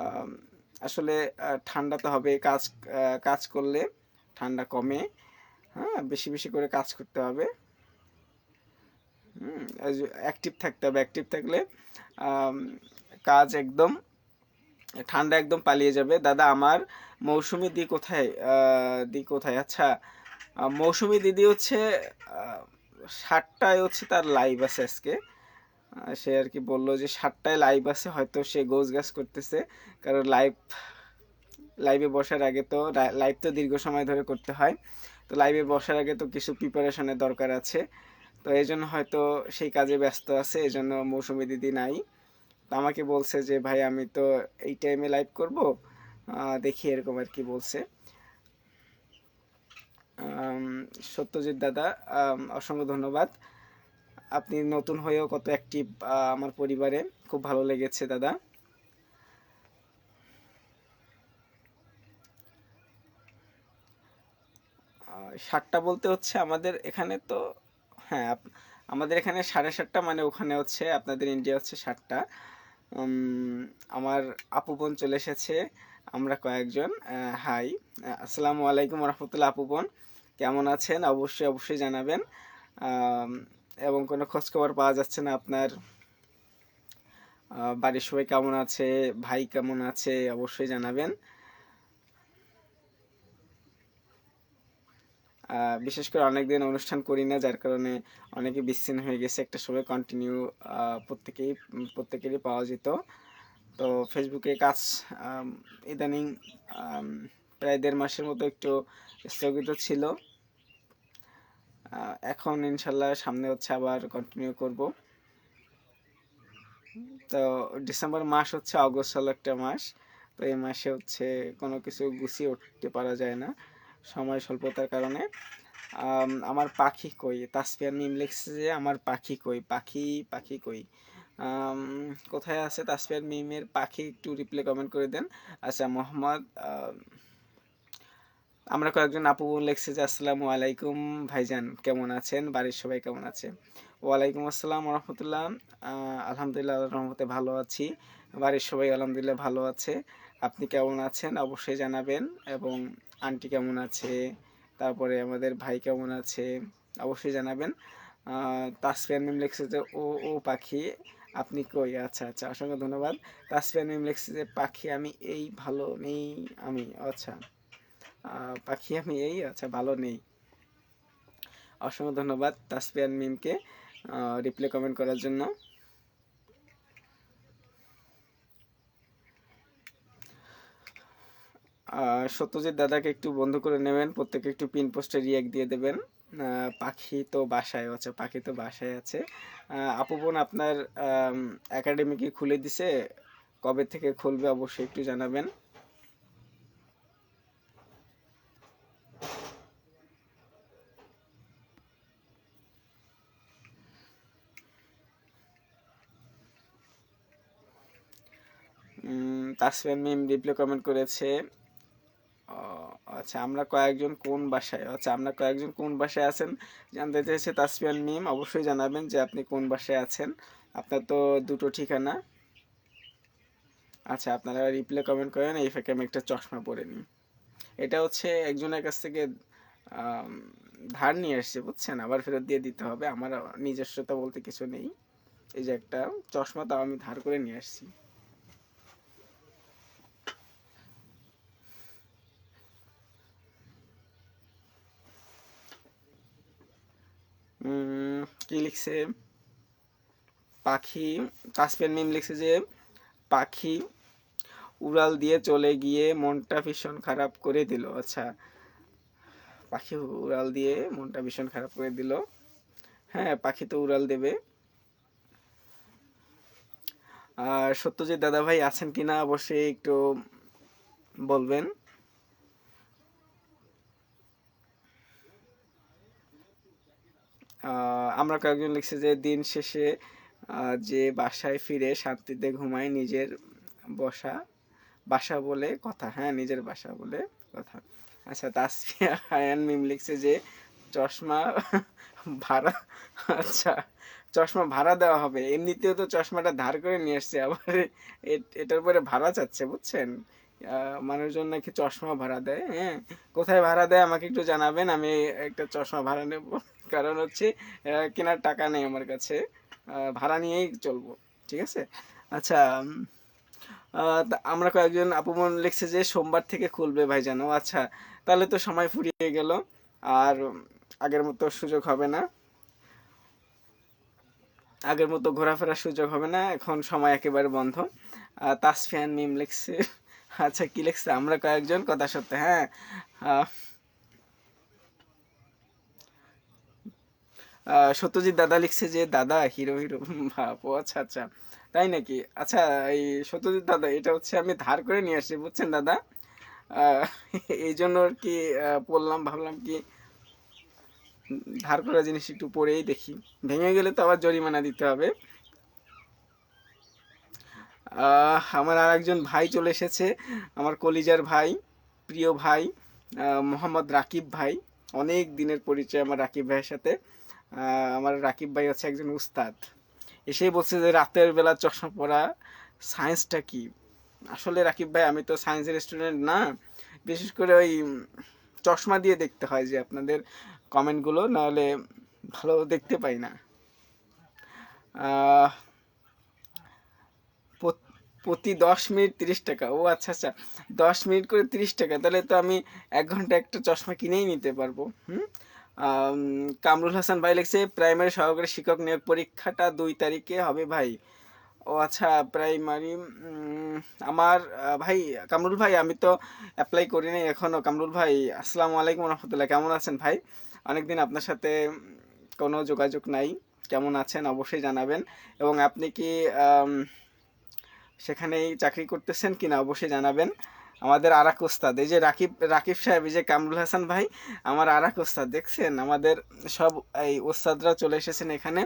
আম, আসলে ঠান্ডা তো হবে, কাজ করলে ঠান্ডা কমে। হ্যাঁ, বেশি বেশি করে কাজ করতে হবে। অ্যাক্টিভ থাকতে হবে, অ্যাক্টিভ থাকলে আম, কাজ একদম, ঠান্ডা একদম পালিয়ে যাবে। দাদা আমার মৌসুমী দি কোথায়? দি কোথায়? আচ্ছা, মৌসুমী দিদি হচ্ছে 7টায় হচ্ছে তার লাইভ আছে আজকে। সে আর কি বললো যে 7টায় লাইভ আছে, হয়তো সে গোছ গাছ করতেছে। কারণ লাইভে বসার আগে তো, লাইভ তো দীর্ঘ সময় ধরে করতে হয়, তো লাইভে বসার আগে তো কিছু প্রিপারেশনের দরকার আছে। তো এই জন্য হয়তো সেই কাজে ব্যস্ত আছে, এই জন্য মৌসুমী দিদি নাই। তো আমাকে বলছে যে ভাই আমি তো এই টাইমে লাইভ করব, দেখি এরকম আর কি বলছে। আম, সত্যজিৎ দাদা, অসংখ্য ধন্যবাদ। আপনি নতুন হয়েও কত অ্যাক্টিভ আমার পরিবারে, খুব ভালো লেগেছে দাদা। 7টা বলতে হচ্ছে আমাদের এখানে তো, হ্যাঁ আমাদের এখানে 7:30, মানে ওখানে হচ্ছে আপনাদের ইন্ডিয়া হচ্ছে 7টা। আমার আপু বোন চলে এসেছে, আমরা কয়েকজন। হাই, আসসালামু আলাইকুম রহমতুল্লাহ। আপু বোন কেমন আছেন? অবশ্যই অবশ্যই জানাবেন। আম, এবং কোনো খোঁজ খবর পাওয়া যাচ্ছে না আপনার। বাড়ির সবাই কেমন আছে? ভাই কেমন আছে? অবশ্যই জানাবেন। বিশেষ করে অনেকদিন অনুষ্ঠান করি না, যার কারণে অনেকে বিচ্ছিন্ন হয়ে গেছে। একটা সময় কন্টিনিউ প্রত্যেকেরই পাওয়া যেত। তো ফেসবুকে কাজ আম, ইদানিং আম, প্রায় 1.5 মাসের মতো একটু স্থগিত ছিল। এখন ইনশাল্লাহ সামনে হচ্ছে আবার কন্টিনিউ করব। তো ডিসেম্বর মাস হচ্ছে অগস্ট হলো একটা মাস, তো এই মাসে হচ্ছে কোনো কিছু গুছিয়ে উঠতে পারা যায় না সময় স্বল্পতার কারণে। আমার পাখি কই? তাসফিয়ার মিম লিখছে যে আমার পাখি কই, পাখি পাখি কই। আম, কোথায় আছে তাসফিয়ার মিমের পাখি? একটু রিপ্লাই কমেন্ট করে দেন। আচ্ছা, মোহাম্মদ আমরা কয়েকজন আপু বোন লিখছে যে আসসালামু আলাইকুম ভাইজান, কেমন আছেন? বাড়ির সবাই কেমন আছে? ওয়ালাইকুম আসসালাম রহমতুল্লাহ। আলহামদুলিল্লাহ, আল্লাহর রহমতে ভালো আছি। বাড়ির সবাই আলহামদুলিল্লাহ ভালো আছে। আপনি কেমন আছেন অবশ্যই জানাবেন। এবং আন্টি কেমন আছে, তারপরে আমাদের ভাই কেমন আছে, অবশ্যই জানাবেন। তাসফিয়ান মিম লিখছে যে ও ও পাখি আপনি কই? আচ্ছা আচ্ছা, অসংখ্য ধন্যবাদ। তাসফিয়ান মিম লিখছে যে পাখি আমি এই ভালো নেই। আমি, আচ্ছা, পাখি আমি এই, আচ্ছা, ভালো নেই। অসংখ্য ধন্যবাদ তাসপিয়ান মিমকে রিপ্লাই কমেন্ট করার জন্য। সত্যজিৎ দাদাকে একটু বন্ধ করে নেবেন, প্রত্যেকে একটু পিন পোস্টে রিয়াক্ট দিয়ে দেবেন। পাখি তো বাসায় আছে, পাখি তো বাসায় আছে। আপু বোন আপনার একাডেমি কি খুলে দিছে? কবে থেকে খুলবে অবশ্যই একটু জানাবেন। তাসফিয়ান মিম রিপ্লাই কমেন্ট করেছে। ও, আচ্ছা, আমরা কয়েকজন কোন বাসায়, আচ্ছা আমরা কয়েকজন কোন বাসায় আছেন জানতে চেয়েছে তাসফিয়ান মিম। অবশ্যই জানাবেন যে আপনি কোন বাসায় আছেন। আপনার তো দুটো ঠিকানা। আচ্ছা, আপনারা রিপ্লাই কমেন্ট করেন, এই ফাঁকে আমি একটা চশমা পরে নিই। এটা হচ্ছে একজনের কাছ থেকে আম, ধার নিয়ে আসছে, বুঝছেন, আবার ফেরত দিয়ে দিতে হবে। আমার নিজস্বতা বলতে কিছু নেই। এই যে একটা চশমা, তাও আমি ধার করে নিয়ে আসছি। কি লিখছে? পাখি, তাসফিয়ান মিম লিখছে যে পাখি উড়াল দিয়ে চলে গিয়ে মনটা ভীষণ খারাপ করে দিল। আচ্ছা, পাখি উড়াল দিয়ে মনটা ভীষণ খারাপ করে দিল। হ্যাঁ, পাখি তো উড়াল দেবে। আর সত্যজিৎ দাদা ভাই আছেন কিনা অবশ্যই একটু বলবেন। আমরা কয়েকজন লিখছে যে দিন শেষে যে বাসায় ফিরে শান্তিতে ঘুমায়, নিজের বসা বাসা বলে কথা। হ্যাঁ, নিজের বাসা বলে কথা। আচ্ছা, তাসফিয়া হায়ান মিম লিখছে যে চশমা ভাড়া। আচ্ছা, চশমা ভাড়া দেওয়া হবে, এমনিতেও তো চশমাটা ধার করে নিয়ে এসছে, আবার এটার উপরে ভাড়া চাচ্ছে, বুঝছেন? মানুষজন নাকি চশমা ভাড়া দেয়। হ্যাঁ, কোথায় ভাড়া দেয় আমাকে একটু জানাবেন, আমি একটা চশমা ভাড়া নেব। কারণ হচ্ছে কেনার টাকা নেই আমার কাছে, ভাড়া নিয়েই চলবো, ঠিক আছে? আচ্ছা, আমরা কয়েকজন আপুমন লিখছে যে সোমবার থেকে খুলবে ভাইজান। ও আচ্ছা, তাহলে তো সময় ফুরিয়ে গেল, আর আগের মতো সুযোগ হবে না, আগের মতো ঘোরাফেরার সুযোগ হবে না, এখন সময় একেবারে বন্ধ। তাসফিয়ান মিম লিখছে, আচ্ছা কি লিখছে, আমরা কয়েকজন কথা সত্য, হ্যাঁ। সত্যজিৎ দাদা লিখছে যে দাদা হিরো হিরো ভাব। ও আচ্ছা আচ্ছা, তাই নাকি? আচ্ছা, এই সত্যজিৎ দাদা, এটা হচ্ছে আমি ধার করে নিয়ে আসছি, বুঝছেন দাদা? আহ, এই জন্য আর কি বললাম, ভাবলাম কি ধার করা জিনিস একটু পরেই দেখি, ভেঙে গেলে তো আবার জরিমানা দিতে হবে। আমার আর একজন ভাই চলে এসেছে, আমার কলিজার ভাই, প্রিয় ভাই, মোহাম্মদ রাকিব ভাই। অনেক দিনের পরিচয় আমার রাকিব ভাইয়ের সাথে। আমার রাকিব ভাই হচ্ছে একজন উস্তাদ। এসেই বলছে যে রাতের বেলা চশমা পরা সায়েন্সটা কি। আসলে রাকিব ভাই, আমি তো সায়েন্সের স্টুডেন্ট না, বিশেষ করে ওই চশমা দিয়ে দেখতে হয় যে আপনাদের কমেন্টগুলো, নাহলে ভালো দেখতে পাই না। আহ, প্রতি 10 মিনিট 30 টাকা। ও আচ্ছা আচ্ছা, 10 মিনিট করে 30 টাকা, তাহলে তো আমি 1 ঘন্টা একটা চশমা কিনেই নিতে পারবো। হুম। কামরুল হাসান ভাই লিখছে প্রাইমারি সহকারী শিক্ষক নিয়োগ পরীক্ষাটা 2 তারিখে হবে ভাই। ও আচ্ছা, প্রাইমারি, আমার ভাই কামরুল ভাই, আমি তো অ্যাপ্লাই করি নাই এখনো। কামরুল ভাই, আসসালামু আলাইকুম রহমতুল্লাহ, কেমন আছেন ভাই? অনেকদিন আপনার সাথে কোনো যোগাযোগ নাই, কেমন আছেন অবশ্যই জানাবেন। এবং আপনি কি সেখানেই চাকরি করতেছেন কিনা অবশ্যই জানাবেন। আমাদের আরাক ওস্তাদ, এই যে রাকিব রাকিব সাহেব, এই যে কামরুল হাসান ভাই, আমার আরাক ওস্তাদ, দেখছেন আমাদের সব এই ওস্তাদরা চলে এসেছেন এখানে।